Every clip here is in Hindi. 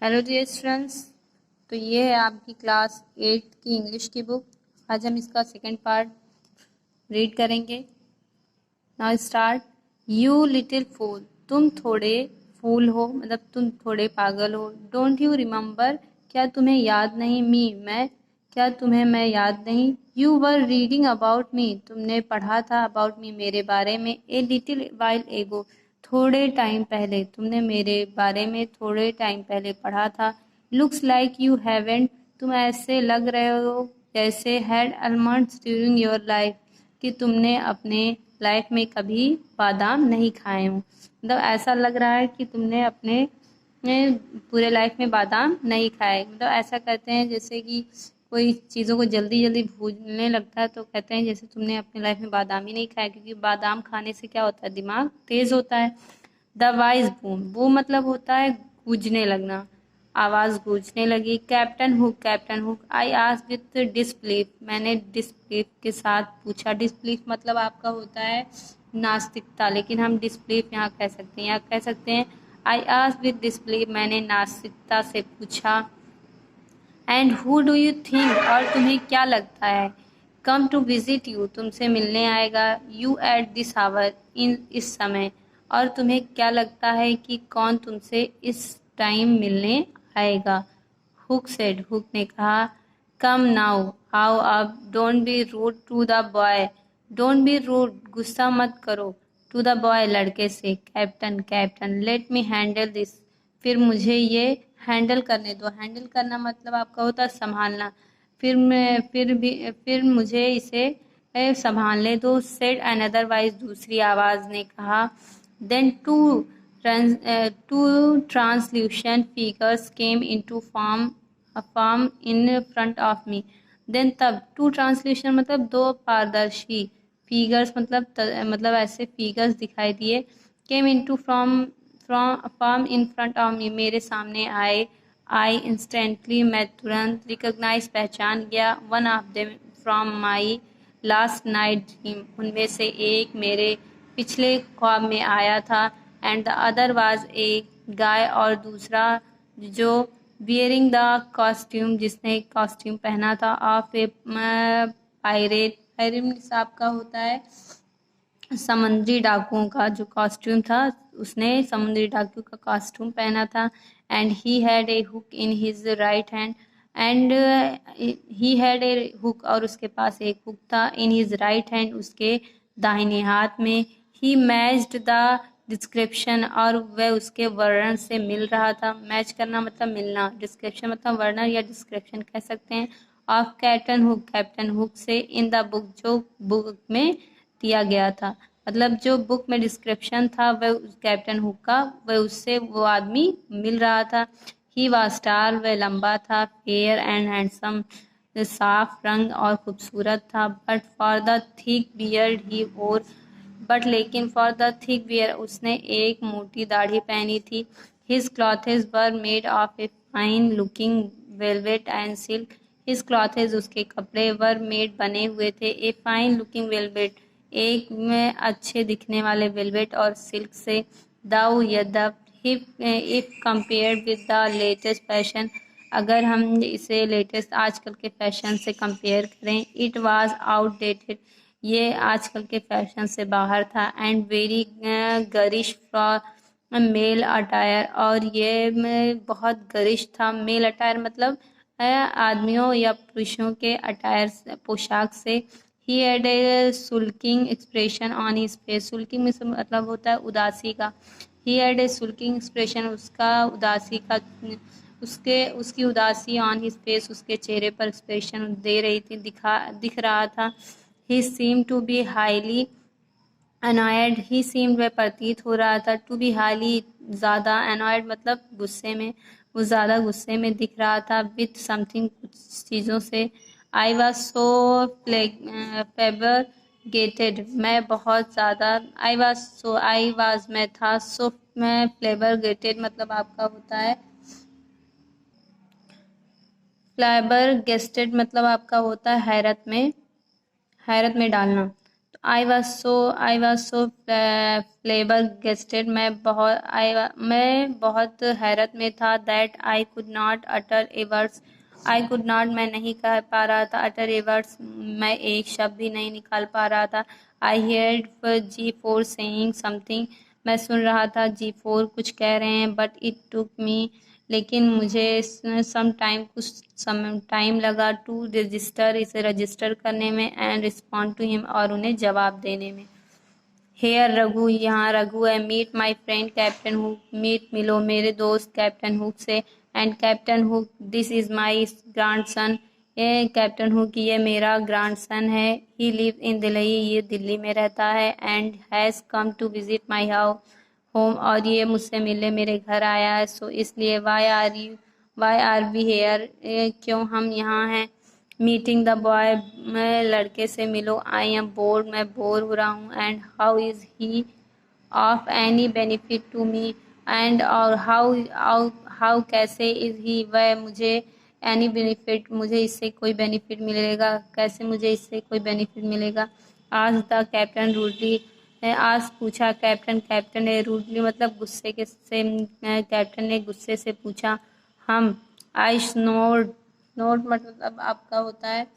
Hello dear students. तो ये है आपकी क्लास 8 की इंग्लिश की बुक। आज हम इसका सेकंड पार्ट रीड करेंगे। Now start. यू लिटिल फूल, तुम थोड़े फूल हो, मतलब तुम थोड़े पागल हो। डोंट यू रिमेम्बर, क्या तुम्हें याद नहीं, मी मैं, क्या तुम्हें मैं याद नहीं। You were reading about me, तुमने पढ़ा था अबाउट मी, मेरे बारे में। ए लिटिल वाइल एगो, थोड़े टाइम पहले, तुमने मेरे बारे में थोड़े टाइम पहले पढ़ा था। लुक्स लाइक यू हैवेंट, तुम ऐसे लग रहे हो जैसे had almonds during your life, कि तुमने अपने लाइफ में कभी बादाम नहीं खाए हों। मतलब ऐसा लग रहा है कि तुमने अपने पूरे लाइफ में बादाम नहीं खाए। मतलब ऐसा कहते हैं जैसे कि कोई चीज़ों को जल्दी जल्दी भूलने लगता है, तो कहते हैं जैसे तुमने अपने लाइफ में बादाम ही नहीं खाया, क्योंकि बादाम खाने से क्या होता है, दिमाग तेज होता है। द वाइज बूम, बूम मतलब होता है गूंजने लगना, आवाज़ गूंजने लगी। Captain hook, captain hook. I asked with disbelief, मैंने डिसबिलीफ के साथ पूछा। डिसबिलीफ मतलब आपका होता है नास्तिकता, लेकिन हम डिसबिलीफ यहाँ कह सकते हैं, यहाँ कह सकते हैं आई आस्क्ड विथ डिसबिलीफ, मैंने नास्तिकता से पूछा। And who do you think, और तुम्हें क्या लगता है, कम टू विजिट यू, तुमसे मिलने आएगा। यू एट दिस आवर, इस समय, और तुम्हें क्या लगता है कि कौन तुमसे इस टाइम मिलने आएगा। हुक सेड, हुक ने कहा। कम नाउ, आओ अब। Don't be rude to the boy, don't be rude, गुस्सा मत करो। टू द बॉय, लड़के से। Captain, captain, let me handle this, फिर मुझे ये हैंडल करने दो। हैंडल करना मतलब आपका होता है संभालना। फिर मुझे इसे संभालने दो। सेड अनदर वाइज, दूसरी आवाज़ ने कहा। Then two translucent figures came into form in front of me. Then तब, टू ट्रांसल्यूशन मतलब दो पारदर्शी, फिगर्स मतलब ऐसे फिगर्स दिखाई दिए। Came into from in front of me, मेरे सामने आए। आई इंस्टेंटली, मैं तुरंत। रिकॉग्नाइज, पहचान गया। One of them from my last night dream, उनमें से एक मेरे पिछले ख्वाब में आया था। And the other was a guy, और दूसरा जो वियरिंग द कॉस्ट्यूम, जिसने कॉस्ट्यूम पहना था, ऑफ ए पायरेट। पायरेट आपका होता है समुद्री डाकुओं का जो कॉस्ट्यूम था, उसने समुद्री डाकू का कॉस्ट्यूम पहना था। And he had A hook in his right hand, and he had A hook, और उसके पास एक हुक था। इन हिज राइट हैंड, उसके दाहिने हाथ में। ही मैच्ड द डिस्क्रिप्शन, और वह उसके वर्णन से मिल रहा था। मैच करना मतलब मिलना, डिस्क्रिप्शन मतलब वर्णन या डिस्क्रिप्शन कह सकते हैं। Of captain hook, captain Hook से। इन द बुक, जो बुक में दिया गया था, मतलब जो बुक में डिस्क्रिप्शन था वह उस कैप्टन हुक का, वह उससे वो आदमी मिल रहा था। ही वाज टाल, वह लंबा था। फेयर एंड हैंडसम, साफ रंग और खूबसूरत था। But for the thick beard he और, बट लेकिन फॉर द थिक बियर, उसने एक मोटी दाढ़ी पहनी थी। His clothes were made of a fine looking velvet and silk, his clothes, उसके कपड़े, वर मेड बने हुए थे, ए फाइन लुकिंग वेलवेट, एक में अच्छे दिखने वाले वेलवेट और सिल्क से। दाउ यद्यप, if compared with the latest fashion, अगर हम इसे लेटेस्ट आजकल के फैशन से कंपेयर करें, इट वाज आउटडेटेड, ये आजकल के फैशन से बाहर था। And very garish for male attire, और ये बहुत गरिश था। मेल अटायर मतलब आदमियों या पुरुषों के अटायर, पोशाक से। He had a sulking expression on his face, sulking में मतलब होता है उदासी का। ही हैड ए सुल्किंग एक्सप्रेशन, उसका उदासी का, उसकी उदासी ऑन हिज फेस, उसके चेहरे पर एक्सप्रेशन दे रही थी, दिख रहा था। He seem to be highly annoyed, he seem, वह प्रतीत हो रहा था। टू बी हाईली, ज़्यादा। अनॉयड मतलब गुस्से में, वो ज़्यादा गुस्से में दिख रहा था। विथ समथिंग, कुछ चीज़ों से। आई वॉज सो फेबरगेटेड, मैं बहुत ज़्यादा। आई वॉज, मैं था। सो, मैं फ्लेबरगेटेड मतलब आपका होता है फ्लैबरगेस्टेड, मतलब आपका होता है हैरत में डालना। तो I was so flabbergasted. मैं बहुत हैरत में था. That I could not utter a word. I could not मैं नहीं कह पा रहा था. Utter a word मैं एक शब्द भी नहीं निकाल पा रहा था. I heard G4 saying something. मैं सुन रहा था G4 कुछ कह रहे हैं. But it took me लेकिन मुझे कुछ समय टाइम लगा टू रजिस्टर इसे रजिस्टर करने में एंड रिस्पॉन्ड टू हिम और उन्हें जवाब देने में. हेयर रघु यहाँ रघु है. Meet my friend captain Hook. Meet मिलो मेरे दोस्त कैप्टन हुक से. And captain Hook this is my grandson. ये कैप्टन हुक ये मेरा ग्रैंडसन है. ही लिव इन दिल्ली ये दिल्ली में रहता है. And has come to visit my home और ये मुझसे मिलने मेरे घर आया है. सो इसलिए वाई आर वी हेयर क्यों हम यहाँ हैं. मीटिंग द बॉय मैं लड़के से मिलो. आई एम बोर्ड मैं बोर हो रहा हूँ. And how is he of any benefit to me. And और हाउ कैसे इज़ ही वह मुझे एनी बेनिफिट मुझे इससे कोई बेनिफिट मिलेगा. कैसे मुझे इससे कोई बेनिफिट मिलेगा. आज द कैप्टन रूडली आज पूछा कैप्टन ने रूडली मतलब गुस्से के से कैप्टन ने गुस्से से पूछा. हम आई स्नोर्ड नोट मतलब आपका होता है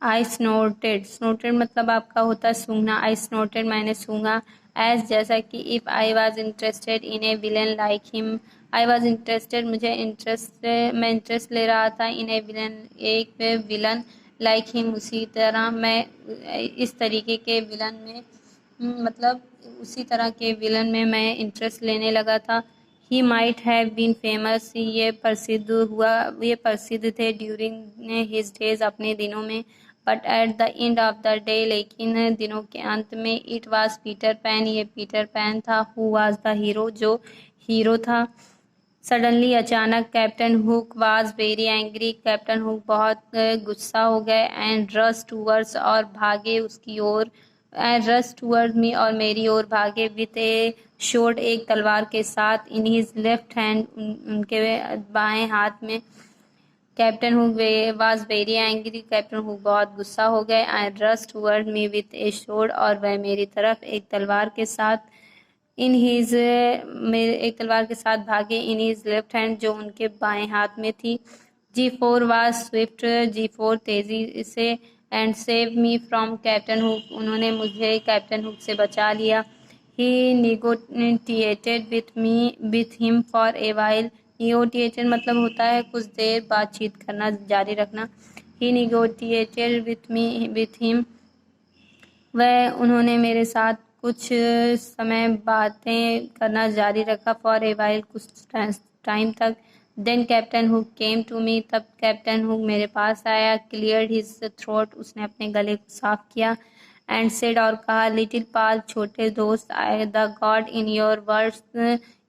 आई स्नोटेड मतलब आपका होता है सूंघना. आई स्नोटेड मैंने सूंघा. एज जैसा कि if I was interested in A villain like him. I was interested मैं इंटरेस्ट ले रहा था. इन ए विलन एक विलन लाइक हिम उसी तरह मैं इस तरीके के विलन में मतलब उसी तरह के विलन में मैं इंटरेस्ट लेने लगा था. He might have been famous ये प्रसिद्ध थे ड्यूरिंग हिज डेज अपने दिनों में. But at the end of the day लेकिन दिनों के अंत में इट वाज पीटर पैन ये पीटर पैन था. हु वाज द हीरो जो हीरो था. सडनली अचानक captain Hook was very angry captain Hook बहुत गुस्सा हो गए. एंड रश टूवर्ड्स और भागे उसकी ओर. एंड रश टूवर्ड मी और मेरी ओर भागे. विथ ए शोर्ड एक तलवार के साथ. इन हिज लेफ्ट हैंड उनके बाएं हाथ में. Captain Hook was very angry captain Hook बहुत गुस्सा हो गए. And rush toward me with A assured और वह मेरी तरफ एक तलवार के साथ. इन हीज मेरे एक तलवार के साथ भागे. इन हीज लेफ्ट हैंड जो उनके बाएं हाथ में थी. G4 वाज स्विफ्ट G4 तेजी से. And save me from Captain Hook उन्होंने मुझे कैप्टन हुक से बचा लिया. He negotiated with him for a while. Negotiated मतलब होता है कुछ देर बातचीत करना जारी रखना. ही निगोटिएटेड विथ हिम वह उन्होंने मेरे साथ कुछ समय बातें करना जारी रखा. फॉर ए वाइल कुछ टाइम तक. Then captain Hook came to me तब कैप्टन हुक मेरे पास आया. क्लियर्ड हिज थ्रोट उसने अपने गले को साफ किया. एंड सेड और कहा. लिटिल पाल छोटे दोस्त. I the god in your words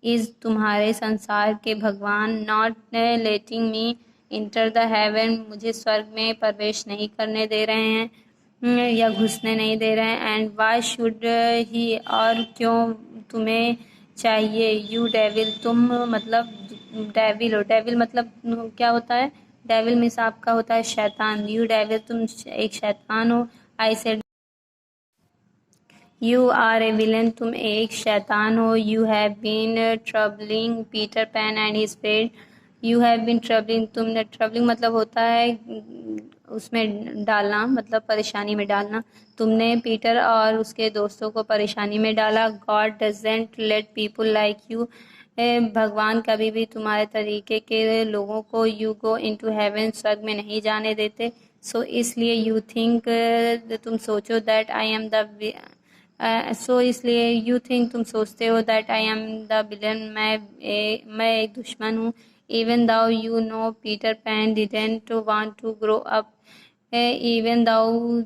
is तुम्हारे संसार के भगवान. Not letting me enter the heaven मुझे स्वर्ग में प्रवेश नहीं करने दे रहे हैं या घुसने नहीं दे रहे हैं. एंड वाई शुड ही और क्यों तुम्हें चाहिए. यू डेविल तुम मतलब डेविल हो. डेविल मतलब क्या होता है. डेविल मीन्स आपका होता है शैतान. यू डेविल तुम एक शैतान हो. I said you are a villain तुम एक शैतान हो. You have been troubling Peter Pan and his friend. You have been troubling तुमने ट्रबलिंग मतलब होता है उसमें डालना मतलब परेशानी में डालना. तुमने पीटर और उसके दोस्तों को परेशानी में डाला. God doesn't let people like you भगवान कभी भी तुम्हारे तरीके के लोगों को यू गो इनटू हेवन स्वर्ग में नहीं जाने देते. सो इसलिए यू थिंक तुम सोचो दैट आई एम द इसलिए यू थिंक तुम सोचते हो that I am the villain मैं एक दुश्मन हूँ. Even though you know Peter Pan didn't want to grow up. Even thou